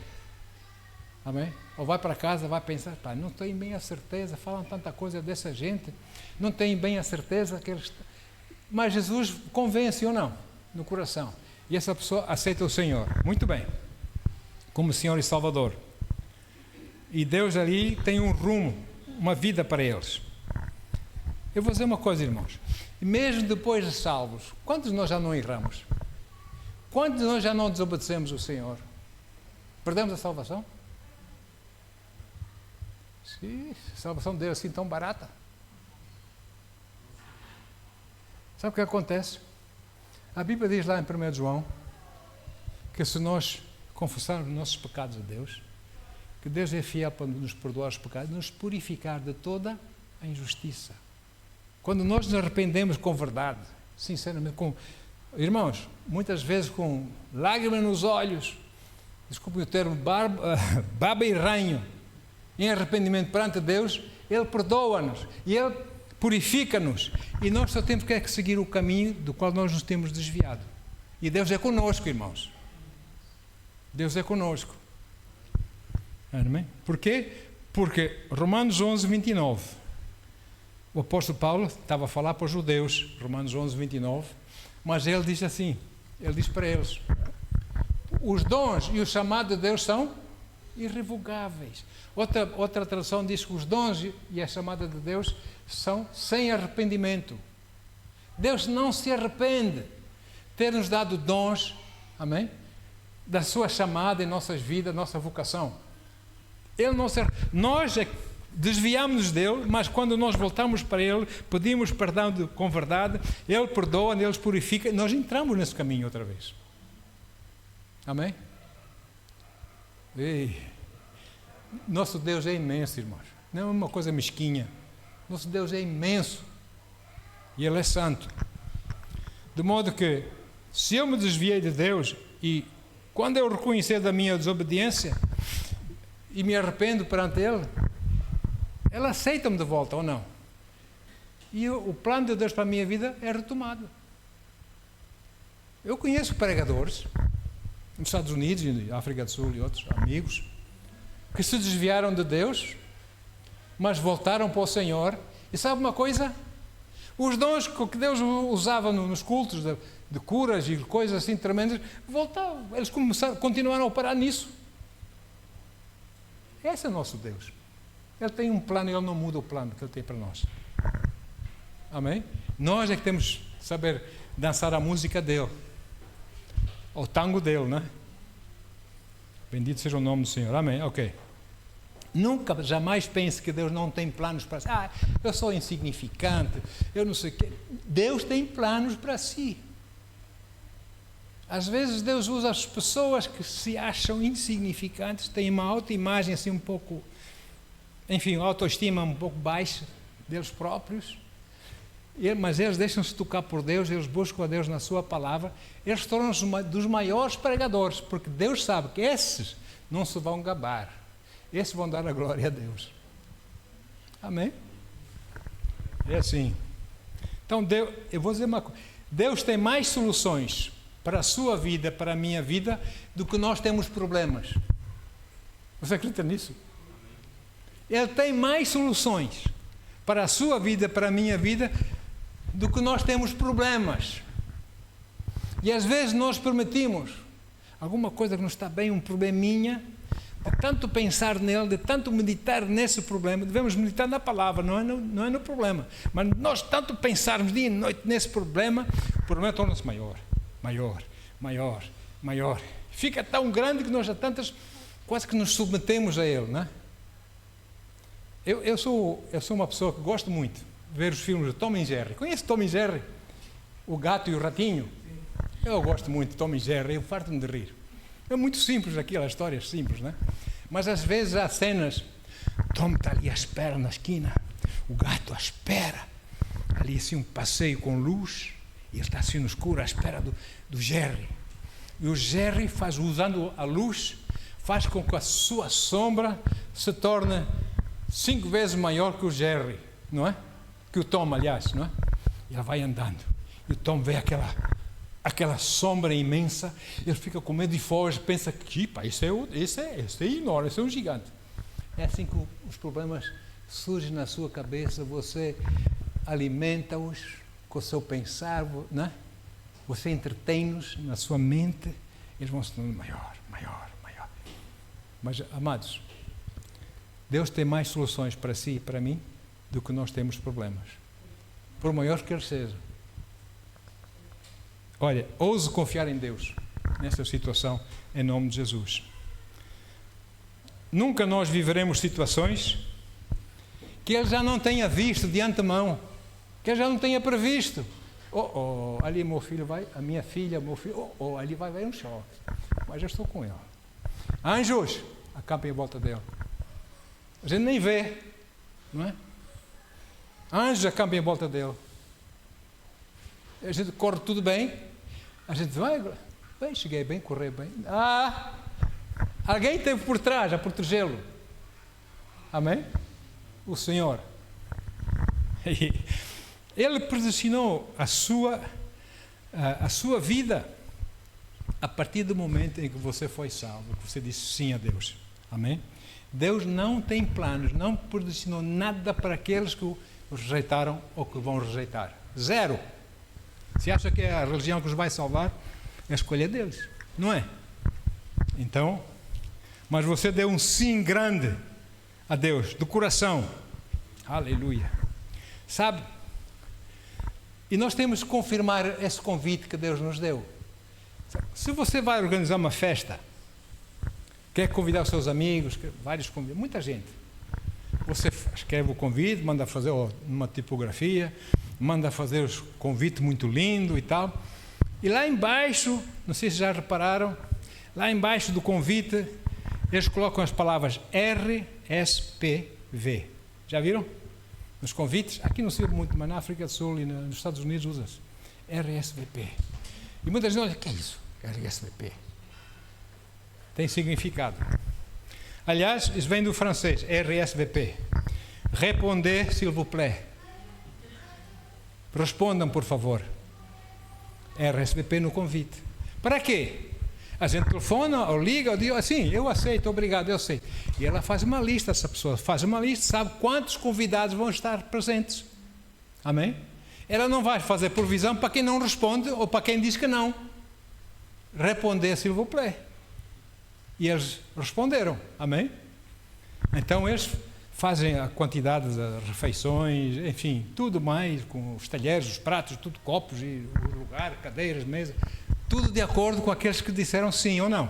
Amém? Ou vai para casa, vai pensar: pá, não tenho bem a certeza, falam tanta coisa dessa gente, não tenho bem a certeza que eles... Mas Jesus convence ou não, no coração. E essa pessoa aceita o Senhor. Muito bem. Como Senhor e Salvador. E Deus ali tem um rumo, uma vida para eles. Eu vou dizer uma coisa, irmãos. Mesmo depois de salvos, quantos de nós já não erramos? Quantos de nós já não desobedecemos o Senhor? Perdemos a salvação? Sim, a salvação de Deus assim tão barata. Sabe o que acontece? A Bíblia diz lá em 1 João que se nós confessarmos nossos pecados a Deus, que Deus é fiel para nos perdoar os pecados, nos purificar de toda a injustiça. Quando nós nos arrependemos com verdade, sinceramente, irmãos, muitas vezes com lágrimas nos olhos, desculpe o termo, baba e ranho, em arrependimento perante Deus, Ele perdoa-nos e Ele purifica-nos. E nós só temos que seguir o caminho do qual nós nos temos desviado. E Deus é conosco, irmãos. Deus é conosco. Amém? Porquê? Porque Romanos 11, 29. O apóstolo Paulo estava a falar para os judeus, Romanos 11, 29, mas ele diz assim, ele diz para eles: os dons e o chamado de Deus são irrevogáveis. Outra tradução diz que os dons e a chamada de Deus são sem arrependimento. Deus não se arrepende de ter nos dado dons, amém? Da sua chamada em nossas vidas, nossa vocação. Ele não se arrepende. Nós é que desviámos-nos dele, mas quando nós voltamos para ele, pedimos perdão com verdade, ele perdoa, ele nos purifica, nós entramos nesse caminho outra vez. Amém? Ei, nosso Deus é imenso, irmãos. Não é uma coisa mesquinha. Nosso Deus é imenso. E Ele é santo. De modo que, se eu me desviei de Deus e quando eu reconhecer da minha desobediência e me arrependo perante Ele, Ele aceita-me de volta ou não? E o plano de Deus para a minha vida é retomado. Eu conheço pregadores nos Estados Unidos, África do Sul e outros amigos que se desviaram de Deus, mas voltaram para o Senhor. E sabe uma coisa? Os dons que Deus usava nos cultos de curas e coisas assim tremendas, voltavam. Eles continuaram a operar nisso. Esse é o nosso Deus. Ele tem um plano e Ele não muda o plano que Ele tem para nós. Amém? Nós é que temos que saber dançar a música dEle. O tango dEle, né? Bendito seja o nome do Senhor. Amém? Ok. Nunca, jamais pense que Deus não tem planos para si. Eu sou insignificante, eu não sei o quê. Deus tem planos para si. Às vezes Deus usa as pessoas que se acham insignificantes, têm uma autoimagem assim um pouco, enfim, autoestima um pouco baixa deles próprios, mas eles deixam-se tocar por Deus, eles buscam a Deus na sua palavra, eles tornam-se dos maiores pregadores, porque Deus sabe que esses não se vão gabar. Esses vão dar a glória a Deus. Amém? É assim. Então, Deus, eu vou dizer uma coisa. Deus tem mais soluções para a sua vida, para a minha vida, do que nós temos problemas. Você acredita nisso? Ele tem mais soluções para a sua vida, para a minha vida, do que nós temos problemas. E às vezes nós permitimos alguma coisa que não está bem, um probleminha, de tanto pensar nele, de tanto meditar nesse problema. Devemos meditar na palavra, não é no problema. Mas nós tanto pensarmos dia e noite nesse problema, o problema torna-se maior, maior, maior, maior. Fica tão grande que nós já tantas, quase que nos submetemos a ele, não é? Eu sou uma pessoa que gosto muito de ver os filmes de Tom e Jerry. Conhece Tom e Jerry? O gato e o ratinho? Eu gosto muito de Tom e Jerry, eu farto-me de rir. É muito simples aquelas histórias simples, não é? Mas às vezes há cenas, Tom está ali à espera na esquina, o gato à espera, ali assim um passeio com luz, e ele está assim no escuro à espera do Jerry. E o Jerry faz, usando a luz, faz com que a sua sombra se torne 5 vezes maior que o Jerry, não é? Que o Tom, aliás, não é? E ele vai andando, e o Tom vê aquela sombra imensa, ele fica com medo e foge, pensa que, pá, esse é enorme, esse é um gigante. É assim que os problemas surgem na sua cabeça, você alimenta-os com o seu pensar, não é? Você entretém-nos na sua mente, eles vão se tornando maior, maior, maior. Mas, amados, Deus tem mais soluções para si e para mim do que nós temos problemas, por maior que eles sejam. Olha, ouse confiar em Deus nessa situação, em nome de Jesus. Nunca nós viveremos situações que Ele já não tenha visto de antemão, que Ele já não tenha previsto. Ali meu filho vai, a minha filha, meu filho, ali vai um choque, mas eu estou com ele. Anjos, acampem em volta dele. A gente nem vê, não é? Anjos, acampem em volta dele. A gente corre tudo bem, a gente vai, bem, cheguei bem, corri bem. Alguém esteve por trás a protegê-lo. Amém? O Senhor. Ele predestinou a sua vida a partir do momento em que você foi salvo, que você disse sim a Deus. Amém? Deus não tem planos, não predestinou nada para aqueles que o rejeitaram ou que vão rejeitar. Zero. Se acha que é a religião que os vai salvar, é a escolha deles, não é? Então, mas você deu um sim grande a Deus, do coração. Aleluia. Sabe? E nós temos que confirmar esse convite que Deus nos deu. Se você vai organizar uma festa, quer convidar os seus amigos, vários convites, muita gente. Você escreve o convite, manda fazer uma tipografia, manda fazer o convite muito lindo e tal. E lá embaixo, não sei se já repararam, lá embaixo do convite, eles colocam as palavras RSPV. Já viram? Nos convites, aqui não se usa muito, mas na África do Sul e nos Estados Unidos usa-se. RSVP. E muita gente olha, o que é isso? RSVP. Tem significado. Aliás, isso vem do francês, RSVP. Répondez, s'il vous plaît. Respondam, por favor. RSVP no convite. Para quê? A gente telefona ou liga ou diz assim, eu aceito, obrigado, eu aceito. E ela faz uma lista, essa pessoa faz uma lista, sabe quantos convidados vão estar presentes. Amém? Ela não vai fazer provisão para quem não responde ou para quem diz que não. Répondez, s'il vous plaît. E eles responderam. Amém? Então eles fazem a quantidade de refeições, enfim, tudo mais, com os talheres, os pratos, tudo, copos, e o lugar, cadeiras, mesas, tudo de acordo com aqueles que disseram sim ou não.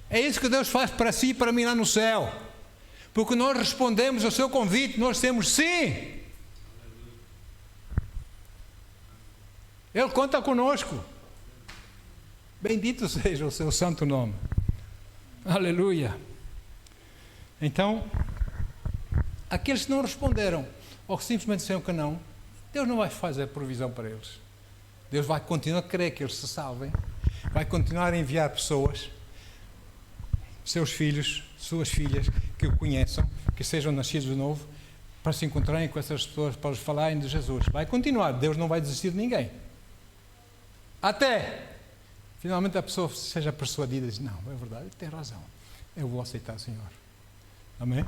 É isso que Deus faz para si e para mim lá no céu. Porque nós respondemos ao seu convite, nós temos sim. Ele conta conosco. Bendito seja o seu santo nome. Aleluia. Então, aqueles que não responderam, ou que simplesmente disseram que não, Deus não vai fazer provisão para eles. Deus vai continuar a querer que eles se salvem, vai continuar a enviar pessoas, seus filhos, suas filhas, que o conheçam, que sejam nascidos de novo, para se encontrarem com essas pessoas, para lhes falarem de Jesus. Vai continuar, Deus não vai desistir de ninguém. Até, finalmente, a pessoa seja persuadida e diz, não, é verdade, ele tem razão. Eu vou aceitar o Senhor. Amém?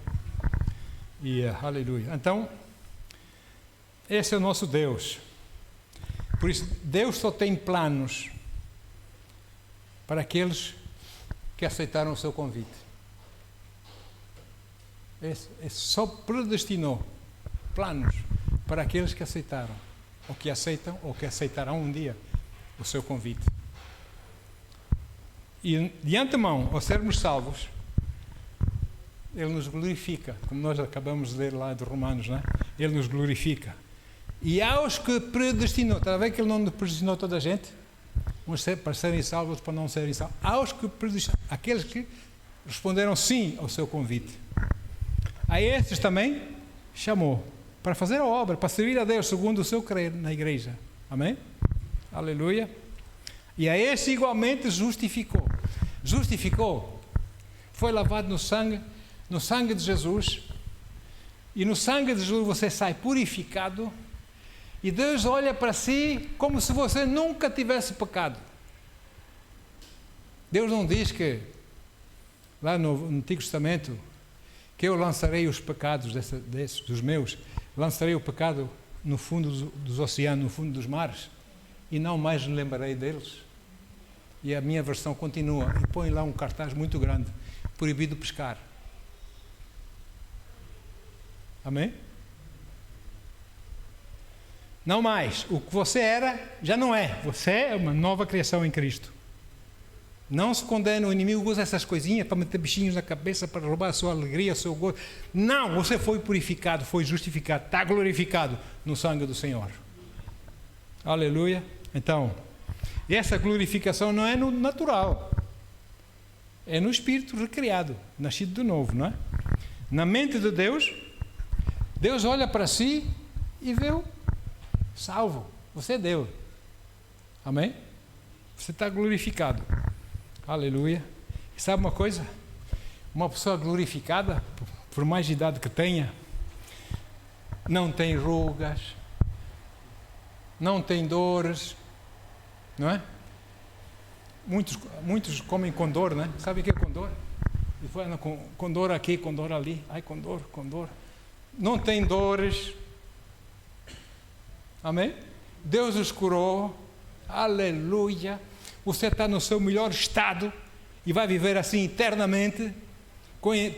E aleluia. Então, esse é o nosso Deus. Por isso, Deus só tem planos para aqueles que aceitaram o seu convite. Ele só predestinou planos para aqueles que aceitaram, ou que aceitam, ou que aceitarão um dia o seu convite. E de antemão, ao sermos salvos, Ele nos glorifica, como nós acabamos de ler lá de Romanos, não é? Ele nos glorifica. E aos que predestinou, está a ver que Ele não predestinou toda a gente? Uns para serem salvos, outros para não serem salvos. Aos que predestinou, aqueles que responderam sim ao seu convite. A esses também chamou para fazer a obra, para servir a Deus segundo o seu crer na igreja. Amém? Aleluia. E a esse igualmente justificou. Justificou. Foi lavado no sangue de Jesus. E no sangue de Jesus você sai purificado. E Deus olha para si como se você nunca tivesse pecado. Deus não diz que, lá no Antigo Testamento, que eu lançarei os pecados dos meus, lançarei o pecado no fundo dos oceanos, no fundo dos mares, e não mais me lembrarei deles. E a minha versão continua, e põe lá um cartaz muito grande, proibido pescar. Amém? Não mais. O que você era, já não é. Você é uma nova criação em Cristo. Não se condena, o inimigo usa essas coisinhas para meter bichinhos na cabeça, para roubar a sua alegria, o seu gozo. Não, você foi purificado, foi justificado, está glorificado no sangue do Senhor. Aleluia. Então, essa glorificação não é no natural. É no espírito recriado, nascido de novo, não é? Na mente de Deus, Deus olha para si e vê-o salvo. Você é Deus. Amém? Você está glorificado. Aleluia. E sabe uma coisa? Uma pessoa glorificada, por mais idade que tenha, não tem rugas, não tem dores, não é? Muitos comem com dor, né? Sabe o que é com dor? Com dor aqui, com dor ali. Ai, com dor, com dor. Não tem dores. Amém? Deus os curou. Aleluia. Você está no seu melhor estado e vai viver assim eternamente,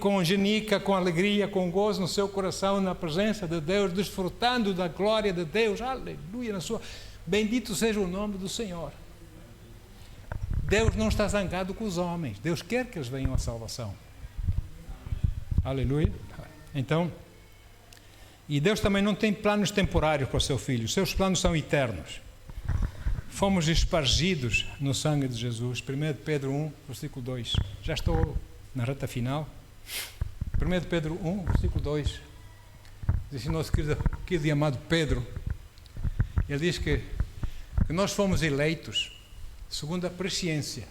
com genica, com alegria, com gozo no seu coração, na presença de Deus, desfrutando da glória de Deus. Aleluia. Bendito seja o nome do Senhor. Deus não está zangado com os homens. Deus quer que eles venham à salvação. Aleluia. Então, e Deus também não tem planos temporários para o seu filho. Os seus planos são eternos. Fomos espargidos no sangue de Jesus. 1 Pedro 1, versículo 2. Já estou na reta final. 1 Pedro 1, versículo 2. Diz o nosso querido e amado Pedro. Ele diz que nós fomos eleitos segundo a presciência,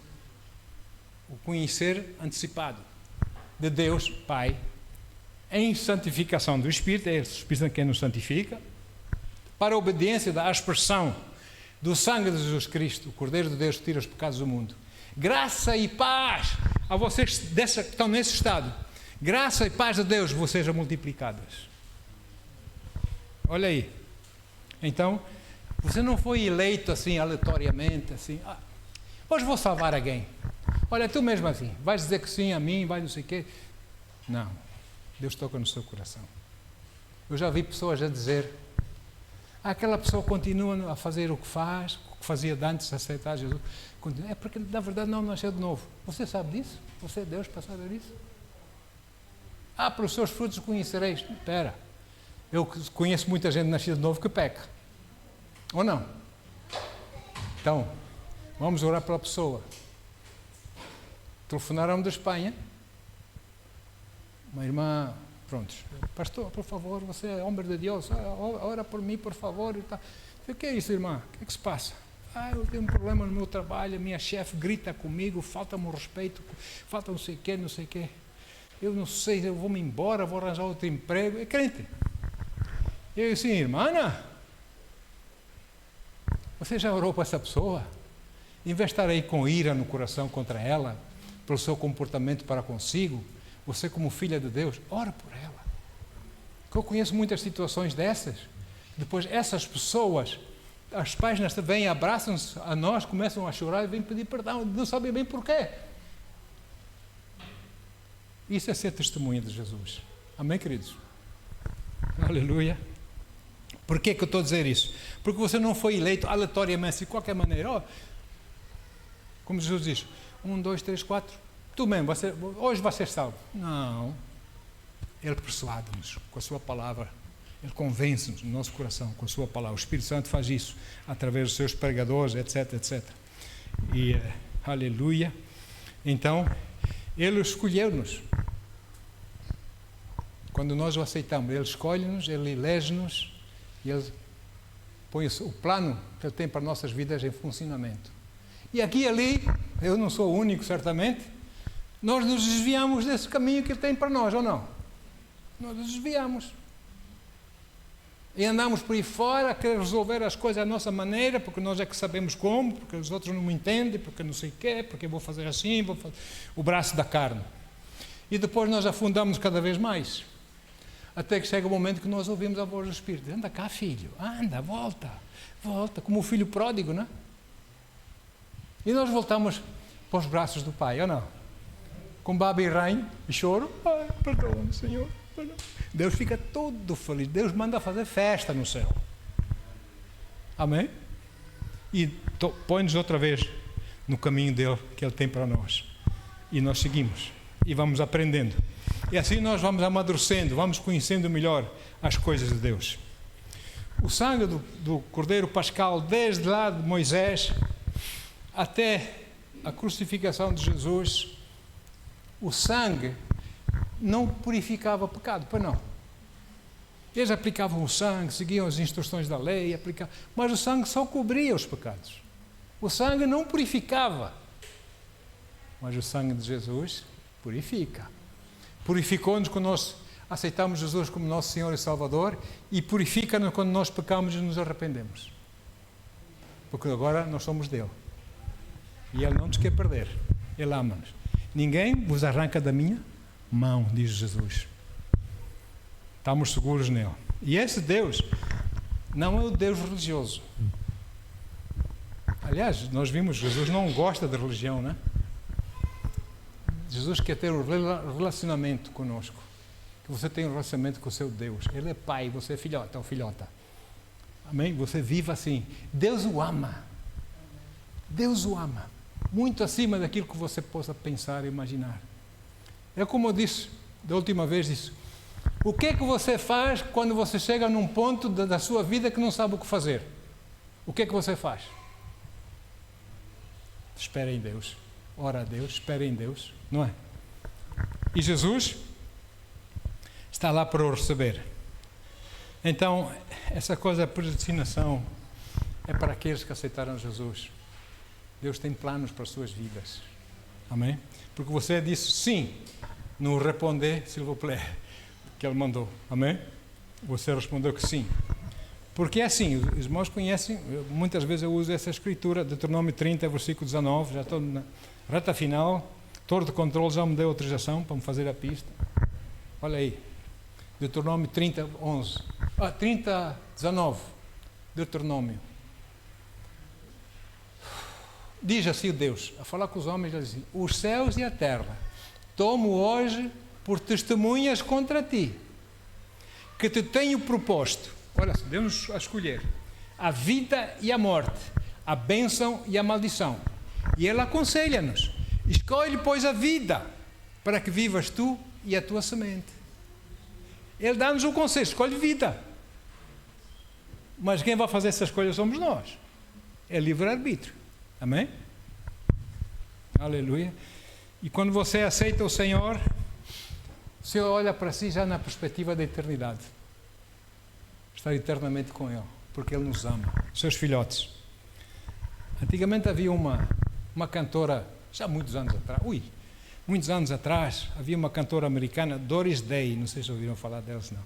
o conhecer antecipado de Deus Pai, em santificação do Espírito, é o Espírito quem nos santifica, para a obediência da aspersão do sangue de Jesus Cristo, o Cordeiro de Deus que tira os pecados do mundo. Graça e paz a vocês que estão nesse estado. Graça e paz de Deus vos sejam multiplicadas. Olha aí. Então, você não foi eleito assim aleatoriamente, assim, hoje vou salvar alguém. Olha, tu mesmo assim, vais dizer que sim a mim, vais não sei o quê. Não. Deus toca no seu coração. Eu já vi pessoas a dizer, aquela pessoa continua a fazer o que faz, o que fazia antes de aceitar Jesus. É porque, na verdade, não nasceu de novo. Você sabe disso? Você é Deus para saber disso? Pelos seus frutos conhecereis. Espera. Eu conheço muita gente nascida de novo que peca. Ou não? Então, vamos orar pela pessoa. Telefonaram-me da Espanha. Uma irmã, pronto, pastor, por favor, você é homem de Deus, ora por mim, por favor. O que é isso, irmã? O que é que se passa? Eu tenho um problema no meu trabalho, a minha chefe grita comigo, falta-me o respeito, falta não sei o quê. Eu não sei, eu vou-me embora, vou arranjar outro emprego. É crente. Eu disse, irmã Ana, você já orou para essa pessoa? Em vez de estar aí com ira no coração contra ela, pelo seu comportamento para consigo, você como filha de Deus, ora por ela. Eu conheço muitas situações dessas. Depois essas pessoas, as páginas vêm, abraçam-se a nós, começam a chorar e vêm pedir perdão, não sabem bem porquê. Isso é ser testemunha de Jesus. Amém, queridos? Aleluia. Por que eu estou a dizer isso? Porque você não foi eleito aleatoriamente, de qualquer maneira. Oh, como Jesus diz, 1, 2, 3, 4, tu mesmo, hoje vai ser salvo. Não. Ele persuade-nos com a sua palavra. Ele convence-nos no nosso coração com a sua palavra. O Espírito Santo faz isso através dos seus pregadores, etc, etc. E, aleluia. Então, Ele escolheu-nos. Quando nós o aceitamos, Ele escolhe-nos, Ele elege-nos e Ele põe o plano que Ele tem para nossas vidas em funcionamento. E aqui e ali, eu não sou o único, certamente, nós nos desviamos desse caminho que Ele tem para nós, ou não? Nós nos desviamos. E andamos por aí fora a querer resolver as coisas à nossa maneira, porque nós é que sabemos como, porque os outros não me entendem, porque não sei o quê, porque eu vou fazer assim, vou fazer o braço da carne. E depois nós afundamos cada vez mais. Até que chega o momento que nós ouvimos a voz do Espírito. Anda cá, filho, anda, volta, como o filho pródigo, não é? E nós voltamos para os braços do Pai, ou não? Com baba e rainho e choro. Ai, perdoa-me, Senhor. Deus fica todo feliz. Deus manda fazer festa no céu. Amém? E põe-nos outra vez no caminho dele, que Ele tem para nós. E nós seguimos. E vamos aprendendo. E assim nós vamos amadurecendo, vamos conhecendo melhor as coisas de Deus. O sangue do Cordeiro Pascal, desde lá de Moisés até a crucificação de Jesus, o sangue não purificava pecado, pois não. Eles aplicavam o sangue, seguiam as instruções da lei, mas o sangue só cobria os pecados. O sangue não purificava. Mas o sangue de Jesus purifica. Purificou-nos quando nós aceitamos Jesus como nosso Senhor e Salvador e purifica-nos quando nós pecamos e nos arrependemos. Porque agora nós somos dele. E Ele não nos quer perder. Ele ama-nos. Ninguém vos arranca da minha mão, diz Jesus. Estamos seguros nele. E esse Deus não é o Deus religioso. Aliás, nós vimos, Jesus não gosta de religião, né? Jesus quer ter um relacionamento conosco. Que você tenha um relacionamento com o seu Deus. Ele é pai, você é filhota ou filhota. Amém? Você vive assim. Deus o ama. Deus o ama. Muito acima daquilo que você possa pensar e imaginar. É como eu disse, da última vez, disse, o que é que você faz quando você chega num ponto da sua vida que não sabe o que fazer? O que é que você faz? Espera em Deus. Ora a Deus, espera em Deus, não é? E Jesus está lá para o receber. Então, essa coisa da predestinação é para aqueles que aceitaram Jesus. Deus tem planos para as suas vidas. Amém? Porque você disse sim, no responder, s'il vous plaît, que Ele mandou. Amém? Você respondeu que sim. Porque é assim, os irmãos conhecem, muitas vezes eu uso essa escritura, Deuteronômio 30, versículo 19, já estou na reta final, torre de controle já me deu autorização para me fazer a pista. Olha aí, Deuteronômio 30, 11. 30, 19, Deuteronômio. Diz assim o Deus, a falar com os homens, diz assim, os céus e a terra tomo hoje por testemunhas contra ti, que te tenho proposto, olha, Deus a escolher, a vida e a morte, a bênção e a maldição. E Ele aconselha-nos, escolhe, pois, a vida, para que vivas tu e a tua semente. Ele dá-nos o conselho, escolhe vida. Mas quem vai fazer essa escolha somos nós. É livre-arbítrio. Amém? Aleluia. E quando você aceita o Senhor, você olha para si já na perspectiva da eternidade. Estar eternamente com Ele, porque Ele nos ama. Seus filhotes. Antigamente havia uma cantora, já muitos anos atrás, havia uma cantora americana, Doris Day, não sei se ouviram falar dela, não.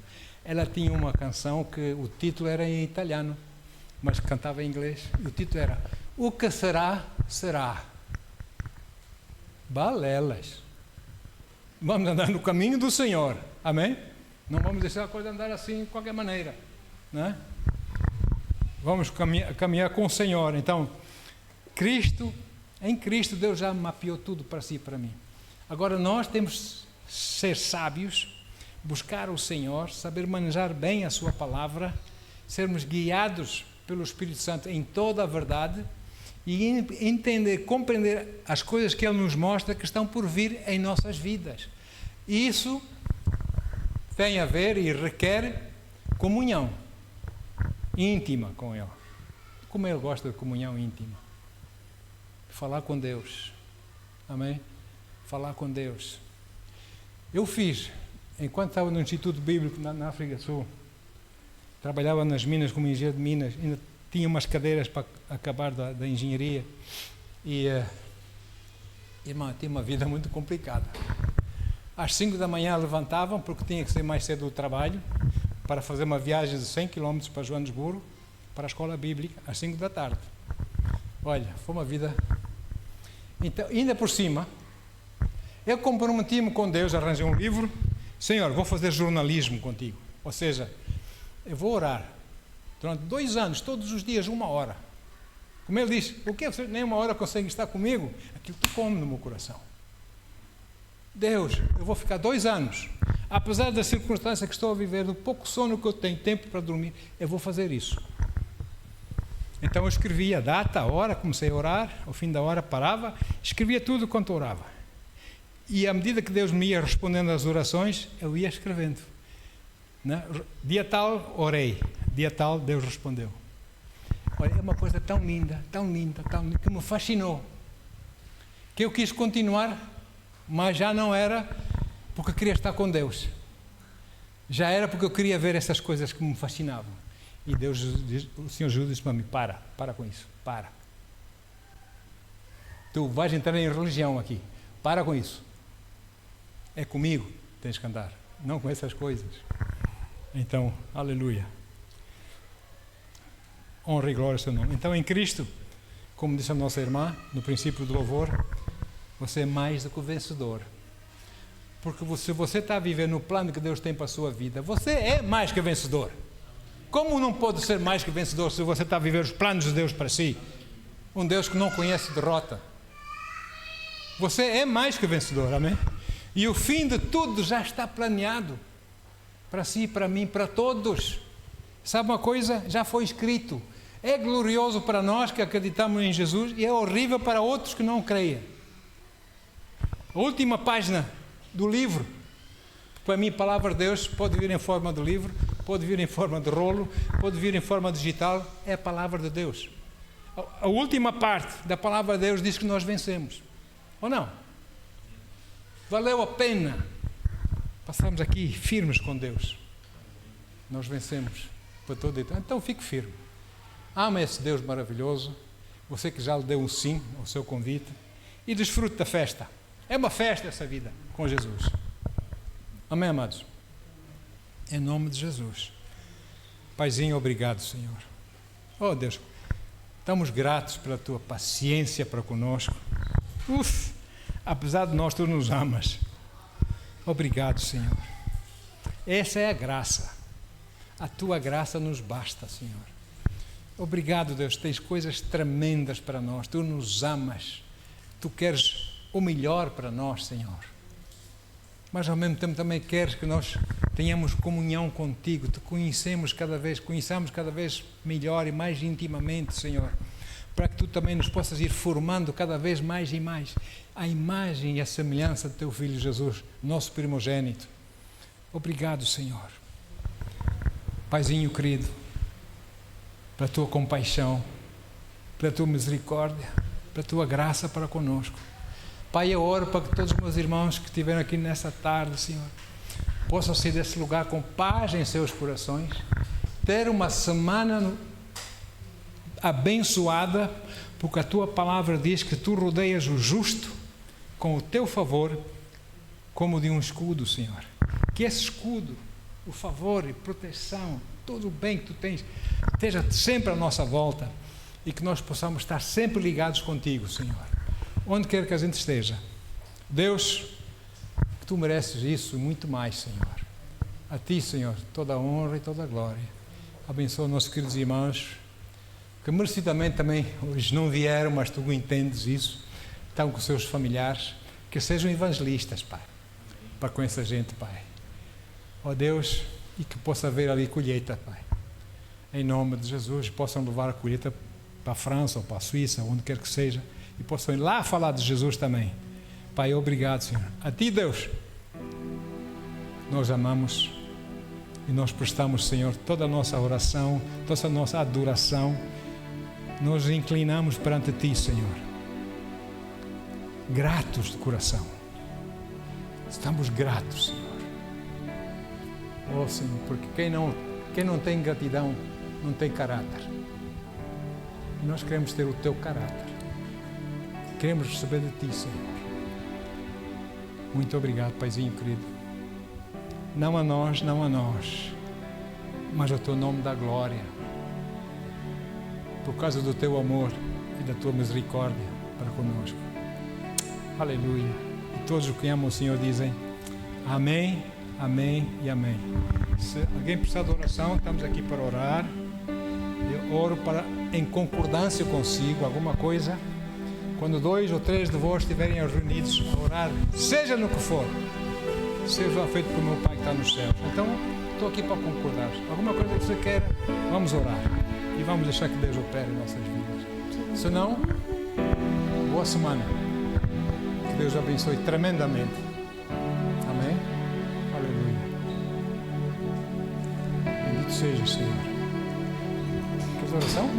ela tinha uma canção que o título era em italiano, mas cantava em inglês. E o título era O que será, será. Balelas. Vamos andar no caminho do Senhor. Amém? Não vamos deixar a coisa andar assim de qualquer maneira, né? Vamos caminhar com o Senhor. Então, em Cristo Deus já mapeou tudo para si e para mim. Agora nós temos que ser sábios, buscar o Senhor, saber manejar bem a sua palavra, sermos guiados pelo Espírito Santo em toda a verdade e entender, compreender as coisas que Ele nos mostra que estão por vir em nossas vidas. Isso tem a ver e requer comunhão íntima com Ele. Como Ele gosta de comunhão íntima. Falar com Deus. Amém? Falar com Deus. Eu fiz, enquanto estava no Instituto Bíblico na África do Sul, trabalhava nas minas como engenheiro de minas, ainda tinha umas cadeiras para acabar da engenharia e, irmão, tinha uma vida muito complicada. Às 5 da manhã levantavam, porque tinha que sair mais cedo do trabalho, para fazer uma viagem de 100 km para Joanesburgo, para a escola bíblica, às 5 da tarde. Olha, foi uma vida... Então, ainda por cima, eu comprometi-me com Deus, arranjei um livro, Senhor, vou fazer jornalismo contigo. Ou seja, eu vou orar durante 2 anos, todos os dias, 1 hora. Como ele disse, o que você nem 1 hora consegue estar comigo? Aquilo que come no meu coração. Deus, eu vou ficar 2 anos. Apesar da circunstância que estou a viver, do pouco sono que eu tenho, tempo para dormir, eu vou fazer isso. Então eu escrevia a data, a hora, comecei a orar, ao fim da hora parava, escrevia tudo quanto orava. E à medida que Deus me ia respondendo às orações, eu ia escrevendo. Né? Dia tal, orei. Dia tal, Deus respondeu. Olha, é uma coisa tão linda, que me fascinou. Que eu quis continuar, mas já não era porque eu queria estar com Deus. Já era porque eu queria ver essas coisas que me fascinavam. E Deus, o Senhor Jesus disse para mim, para com isso, para. Tu vais entrar em religião aqui, para com isso. É comigo que tens que andar, não com essas coisas. Então, aleluia. Honra e glória ao seu nome. Então, em Cristo, como disse a nossa irmã, no princípio do louvor, você é mais do que o vencedor. Porque se você está a viver no plano que Deus tem para a sua vida, você é mais que vencedor. Como não pode ser mais que vencedor se você está a viver os planos de Deus para si? Um Deus que não conhece derrota. Você é mais que vencedor, amém? E o fim de tudo já está planeado. Para si, para mim, para todos. Sabe uma coisa? Já foi escrito. É glorioso para nós que acreditamos em Jesus e é horrível para outros que não creem. A última página do livro, para mim, a palavra de Deus pode vir em forma de livro, pode vir em forma de rolo, pode vir em forma digital, é a palavra de Deus. A última parte da palavra de Deus diz que nós vencemos. Ou não? Valeu a pena passarmos aqui firmes com Deus. Nós vencemos para todo então. Então fique firme. Ama esse Deus maravilhoso, você que já lhe deu um sim ao seu convite, e desfrute da festa. É uma festa essa vida com Jesus. Amém, amados? Em nome de Jesus. Paizinho, obrigado, Senhor. Oh, Deus, estamos gratos pela tua paciência para conosco. Apesar de nós, tu nos amas. Obrigado, Senhor. Essa é a graça. A tua graça nos basta, Senhor. Obrigado, Deus, tens coisas tremendas para nós. Tu nos amas. Tu queres o melhor para nós, Senhor. Mas ao mesmo tempo também queres que nós tenhamos comunhão contigo, te conheçamos cada vez melhor e mais intimamente, Senhor, para que tu também nos possas ir formando cada vez mais e mais a imagem e a semelhança do teu Filho Jesus, nosso primogênito. Obrigado, Senhor. Paizinho querido, pela tua compaixão, pela tua misericórdia, pela tua graça para conosco. Pai, eu oro para que todos os meus irmãos que estiveram aqui nessa tarde, Senhor, possam sair desse lugar com paz em seus corações, ter uma semana abençoada, porque a tua palavra diz que tu rodeias o justo com o teu favor, como de um escudo, Senhor. Que esse escudo o favor e proteção, todo o bem que tu tens, esteja sempre à nossa volta e que nós possamos estar sempre ligados contigo, Senhor, onde quer que a gente esteja. Deus, tu mereces isso e muito mais, Senhor. A ti, Senhor, toda a honra e toda a glória. Abençoa nossos queridos irmãos, que merecidamente também hoje não vieram, mas tu entendes isso, estão com seus familiares, que sejam evangelistas, Pai, para com essa gente, Pai. Ó Deus, e que possa haver ali colheita, Pai. Em nome de Jesus, possam levar a colheita para a França ou para a Suíça, onde quer que seja, e possam ir lá falar de Jesus também. Pai, obrigado, Senhor. A ti, Deus, nós amamos e nós prestamos, Senhor, toda a nossa oração, toda a nossa adoração. Nós nos inclinamos perante ti, Senhor, gratos de coração. Estamos gratos, Senhor. Oh, Senhor, porque quem não tem gratidão não tem caráter. E nós queremos ter o teu caráter. Queremos receber de ti, Senhor. Muito obrigado, Paizinho querido. Não a nós, mas ao teu nome da glória. Por causa do teu amor e da tua misericórdia para conosco. Aleluia. E todos os que amam o Senhor dizem amém, amém e amém. Se alguém precisar de oração, estamos aqui para orar. Eu oro em concordância consigo, alguma coisa. Quando 2 ou 3 de vós estiverem reunidos a orar, seja no que for, seja feito pelo meu Pai que está nos céus. Então, estou aqui para concordar. Alguma coisa que você queira, vamos orar. E vamos deixar que Deus opere em nossas vidas. Se não, boa semana. Que Deus abençoe tremendamente. Amém? Aleluia. Bendito seja o Senhor. Queres oração?